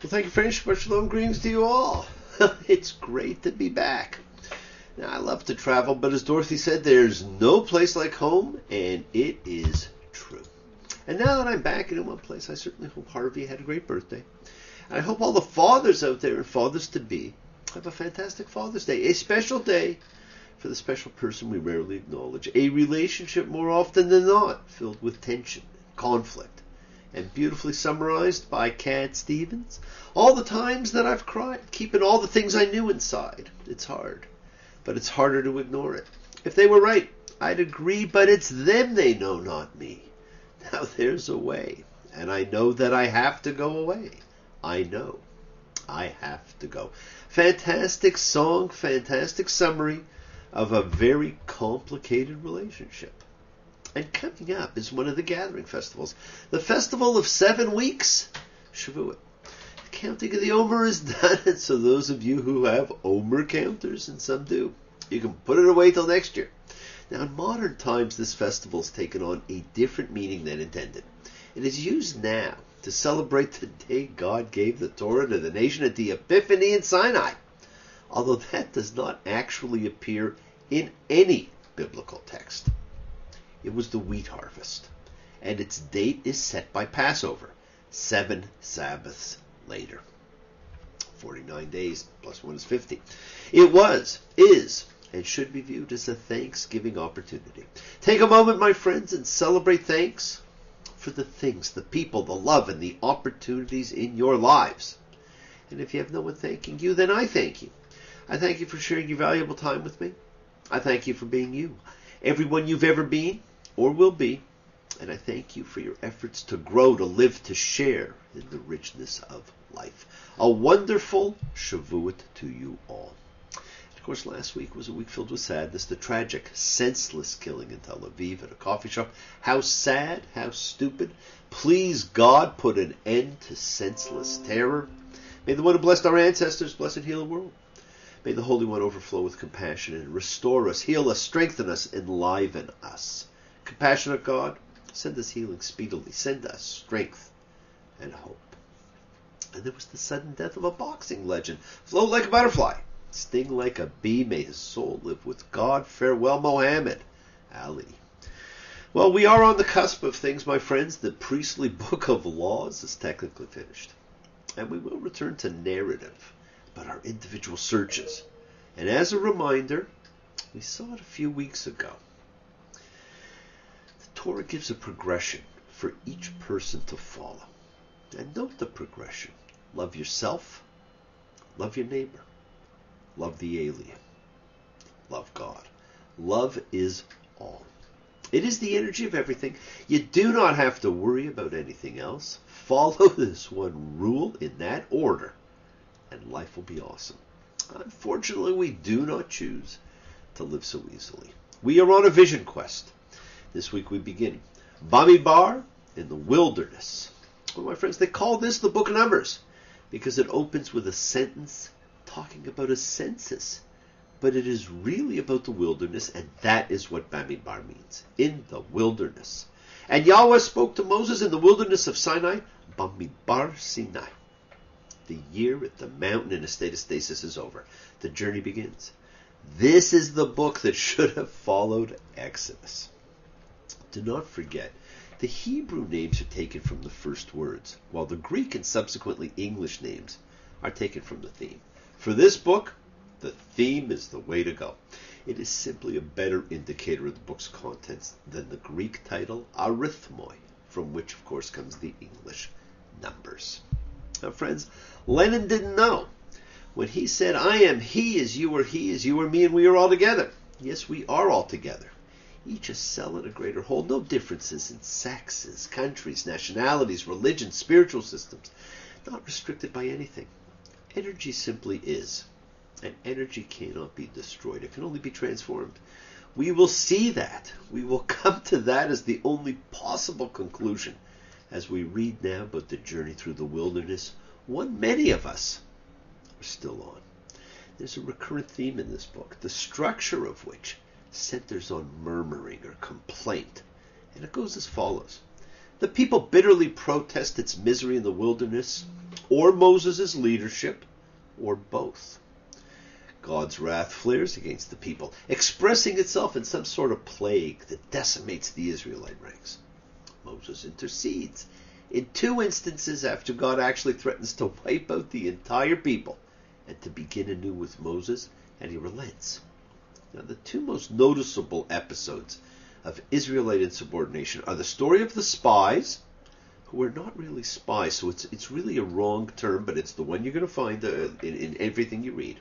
Well, thank you, friends. Shalom, greetings to you all. It's great to be back. Now, I love to travel, but as Dorothy said, there's no place like home, and it is true. And now that I'm back in one place, I certainly hope Harvey had a great birthday. And I hope all the fathers out there and fathers-to-be have a fantastic Father's Day, a special day for the special person we rarely acknowledge, a relationship more often than not filled with tension, conflict, and beautifully summarized by Cat Stevens. All the times that I've cried, keeping all the things I knew inside. It's hard, but it's harder to ignore it. If they were right, I'd agree, but it's them they know, not me. Now there's a way, and I know that I have to go away. I know I have to go. Fantastic song, fantastic summary of a very complicated relationship. And coming up is one of the gathering festivals. The festival of 7 weeks, Shavuot. The counting of the Omer is done, and so those of you who have Omer counters, and some do, you can put it away till next year. Now, in modern times, this festival has taken on a different meaning than intended. It is used now to celebrate the day God gave the Torah to the nation at the Epiphany in Sinai, although that does not actually appear in any biblical text. It was the wheat harvest, and its date is set by Passover, 7 Sabbaths later. 49 days plus 1 is 50. It was, is, and should be viewed as a Thanksgiving opportunity. Take a moment, my friends, and celebrate thanks for the things, the people, the love, and the opportunities in your lives. And if you have no one thanking you, then I thank you. I thank you for sharing your valuable time with me. I thank you for being you, everyone you've ever been or will be, and I thank you for your efforts to grow, to live, to share in the richness of life. A wonderful Shavuot to you all. Of course, last week was a week filled with sadness, the tragic, senseless killing in Tel Aviv at a coffee shop. How sad, how stupid. Please, God, put an end to senseless terror. May the one who blessed our ancestors bless and heal the world. May the Holy One overflow with compassion and restore us, heal us, strengthen us, enliven us. Compassionate God, send us healing speedily. Send us strength and hope. And there was the sudden death of a boxing legend. Float like a butterfly, sting like a bee. May his soul live with God. Farewell, Muhammad Ali. Well, we are on the cusp of things, my friends. The priestly book of laws is technically finished. And we will return to narrative, but our individual searches. And as a reminder, we saw it a few weeks ago. The Torah gives a progression for each person to follow. And note the progression. Love yourself, love your neighbor, love the alien, love God. Love is all. It is the energy of everything. You do not have to worry about anything else. Follow this one rule in that order, and life will be awesome. Unfortunately, we do not choose to live so easily. We are on a vision quest. This week we begin Bamidbar in the wilderness. Well, my friends, they call this the Book of Numbers because it opens with a sentence talking about a census. But it is really about the wilderness, and that is what Bamidbar means, in the wilderness. And Yahweh spoke to Moses in the wilderness of Sinai, Bamidbar Sinai. The year at the mountain in a state of stasis is over. The journey begins. This is the book that should have followed Exodus. Do not forget, the Hebrew names are taken from the first words, while the Greek and subsequently English names are taken from the theme. For this book, the theme is the way to go. It is simply a better indicator of the book's contents than the Greek title, arithmoi, from which, of course, comes the English numbers. Now, friends, Lenin didn't know. When he said, I am he as you are me, and we are all together. Yes, we are all together. Each a cell in a greater whole. No differences in sexes, countries, nationalities, religions, spiritual systems. Not restricted by anything. Energy simply is. And energy cannot be destroyed. It can only be transformed. We will see that. We will come to that as the only possible conclusion as we read now about the journey through the wilderness, one many of us are still on. There's a recurrent theme in this book, the structure of which centers on murmuring or complaint. And it goes as follows. The people bitterly protest its misery in the wilderness, or Moses' leadership, or both. God's wrath flares against the people, expressing itself in some sort of plague that decimates the Israelite ranks. Moses intercedes in 2 instances after God actually threatens to wipe out the entire people and to begin anew with Moses, and he relents. Now, the 2 most noticeable episodes of Israelite insubordination are the story of the spies, who are not really spies, so it's really a wrong term, but it's the one you're going to find in everything you read,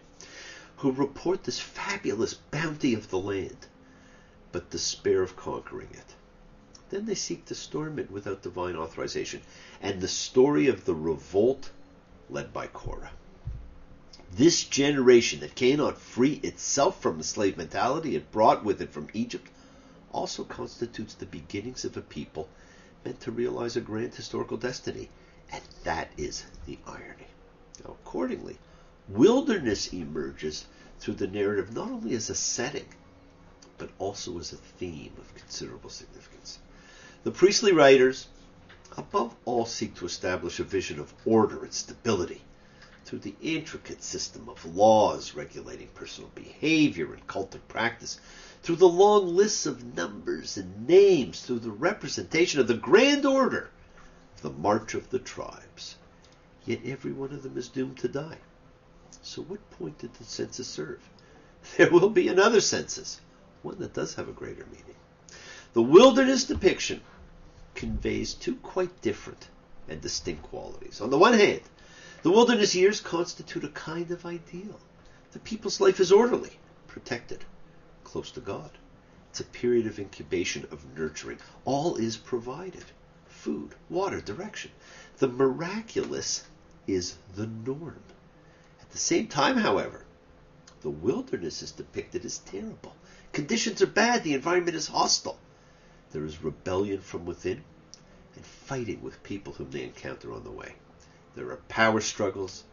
who report this fabulous bounty of the land, but despair of conquering it. Then they seek to storm it without divine authorization, and the story of the revolt led by Korah. This generation that cannot free itself from the slave mentality it brought with it from Egypt also constitutes the beginnings of a people meant to realize a grand historical destiny, and that is the irony. Now, accordingly, wilderness emerges through the narrative not only as a setting, but also as a theme of considerable significance. The priestly writers, above all, seek to establish a vision of order and stability through the intricate system of laws regulating personal behavior and cultic practice, through the long lists of numbers and names, through the representation of the grand order of the march of the tribes. Yet every one of them is doomed to die. So what point did the census serve? There will be another census, one that does have a greater meaning. The wilderness depiction conveys 2 quite different and distinct qualities. On the one hand, the wilderness years constitute a kind of ideal. The people's life is orderly, protected, close to God. It's a period of incubation, of nurturing. All is provided. Food, water, direction. The miraculous is the norm. At the same time, however, the wilderness is depicted as terrible. Conditions are bad. The environment is hostile. There is rebellion from within and fighting with people whom they encounter on the way. There are power struggles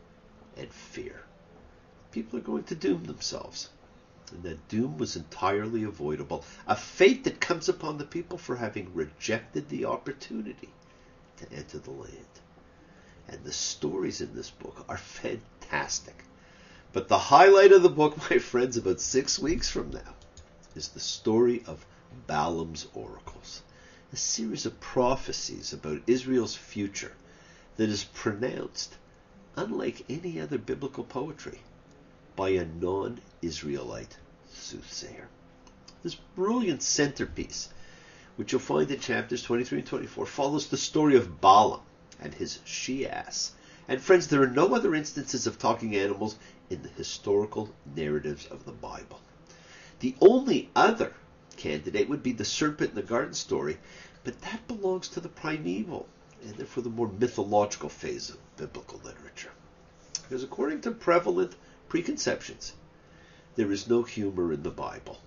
and fear. People are going to doom themselves. And that doom was entirely avoidable. A fate that comes upon the people for having rejected the opportunity to enter the land. And the stories in this book are fantastic. But the highlight of the book, my friends, about 6 weeks from now, is the story of Balaam's oracles. A series of prophecies about Israel's future that is pronounced, unlike any other biblical poetry, by a non-Israelite soothsayer. This brilliant centerpiece, which you'll find in chapters 23 and 24, follows the story of Balaam and his she-ass. And friends, there are no other instances of talking animals in the historical narratives of the Bible. The only other candidate would be the serpent in the garden story, but that belongs to the primeval and therefore the more mythological phase of biblical literature. Because according to prevalent preconceptions, there is no humor in the Bible.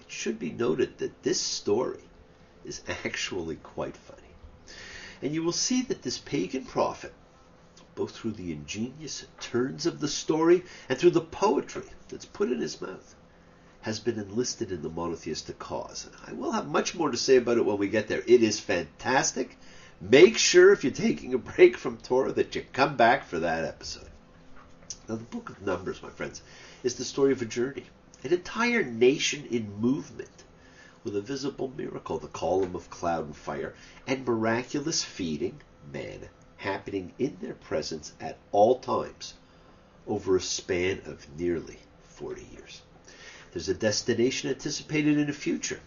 It should be noted that this story is actually quite funny. And you will see that this pagan prophet, both through the ingenious turns of the story and through the poetry that's put in his mouth, has been enlisted in the monotheistic cause. I will have much more to say about it when we get there. It is fantastic. Make sure if you're taking a break from Torah that you come back for that episode. Now, the book of Numbers, my friends, is the story of a journey, an entire nation in movement, with a visible miracle, the column of cloud and fire, and miraculous feeding, manna, happening in their presence at all times over a span of nearly 40 years. There's a destination anticipated in the future,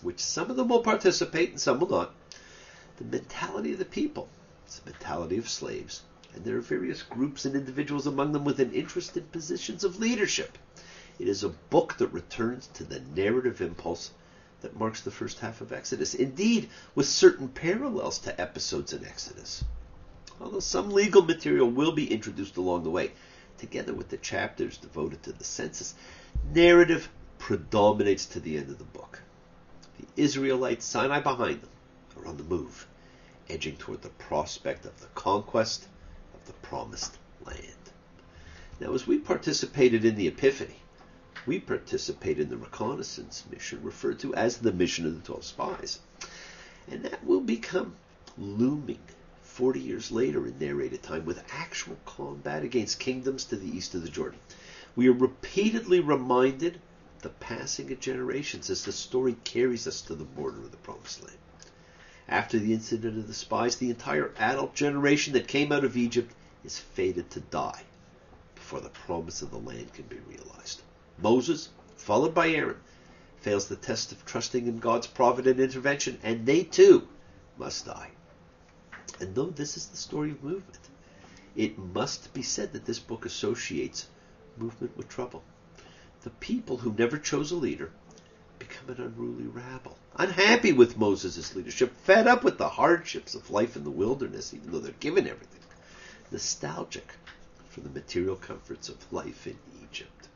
which some of them will participate and some will not. The mentality of the people, it's the mentality of slaves, and there are various groups and individuals among them with an interest in positions of leadership. It is a book that returns to the narrative impulse that marks the first half of Exodus, indeed with certain parallels to episodes in Exodus. Although some legal material will be introduced along the way, together with the chapters devoted to the census, narrative predominates to the end of the book. The Israelites, Sinai behind them, are on the move, edging toward the prospect of the conquest of the promised land. Now, as we participated in the Epiphany, we participate in the reconnaissance mission referred to as the mission of the 12 spies. And that will become looming 40 years later in narrated time with actual combat against kingdoms to the east of the Jordan. We are repeatedly reminded the passing of generations as the story carries us to the border of the Promised Land. After the incident of the spies, the entire adult generation that came out of Egypt is fated to die before the promise of the land can be realized. Moses, followed by Aaron, fails the test of trusting in God's provident intervention, and they too must die. And though this is the story of movement, it must be said that this book associates movement with trouble. The people who never chose a leader become an unruly rabble, unhappy with Moses' leadership, fed up with the hardships of life in the wilderness, even though they're given everything, nostalgic for the material comforts of life in Egypt.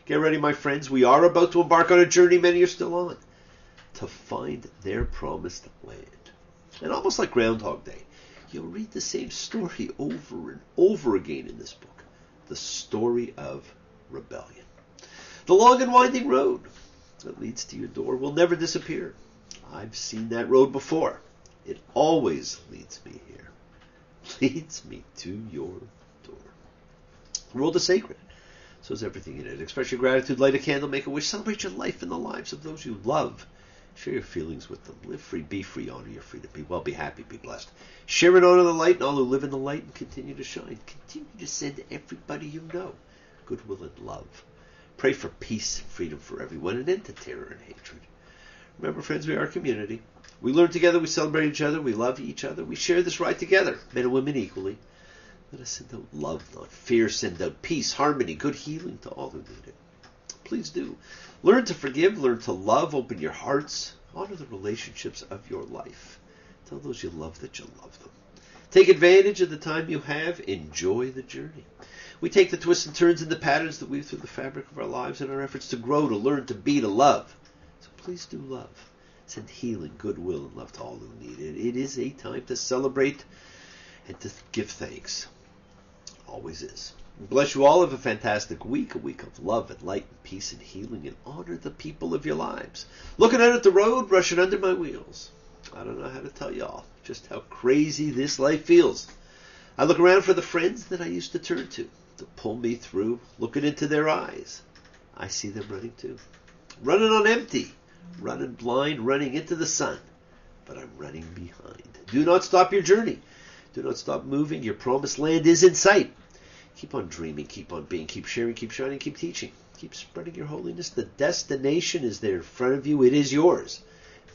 Get ready, my friends. We are about to embark on a journey many are still on to find their promised land. And almost like Groundhog Day, you'll read the same story over and over again in this book. The story of rebellion. The long and winding road that leads to your door will never disappear. I've seen that road before. It always leads me here. Leads me to your door. The world is sacred. So is everything in it. Express your gratitude, light a candle, make a wish, celebrate your life and the lives of those you love. Share your feelings with them. Live free, be free, honor your freedom. Be well, be happy, be blessed. Share and honor the light and all who live in the light and continue to shine. Continue to send everybody you know goodwill and love. Pray for peace and freedom for everyone, and end to terror and hatred. Remember, friends, we are a community. We learn together, we celebrate each other, we love each other, we share this ride together, men and women equally. Let us send out love, not fear. Send out peace, harmony, good healing to all who need it. Please do. Learn to forgive, learn to love, open your hearts, honor the relationships of your life. Tell those you love that you love them. Take advantage of the time you have. Enjoy the journey. We take the twists and turns and the patterns that weave through the fabric of our lives in our efforts to grow, to learn, to be, to love. So please do love. Send healing, goodwill, and love to all who need it. It is a time to celebrate and to give thanks. Always is. Bless you all. Have a fantastic week, a week of love and light and peace and healing, and honor the people of your lives. Looking out at the road, rushing under my wheels. I don't know how to tell y'all just how crazy this life feels. I look around for the friends that I used to turn to pull me through, looking into their eyes. I see them running too. Running on empty, running blind, running into the sun. But I'm running behind. Do not stop your journey. Do not stop moving. Your promised land is in sight. Keep on dreaming, keep on being, keep sharing, keep shining, keep teaching. Keep spreading your holiness. The destination is there in front of you. It is yours.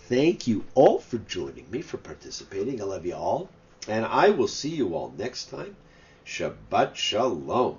Thank you all for joining me, for participating. I love you all. And I will see you all next time. Shabbat Shalom.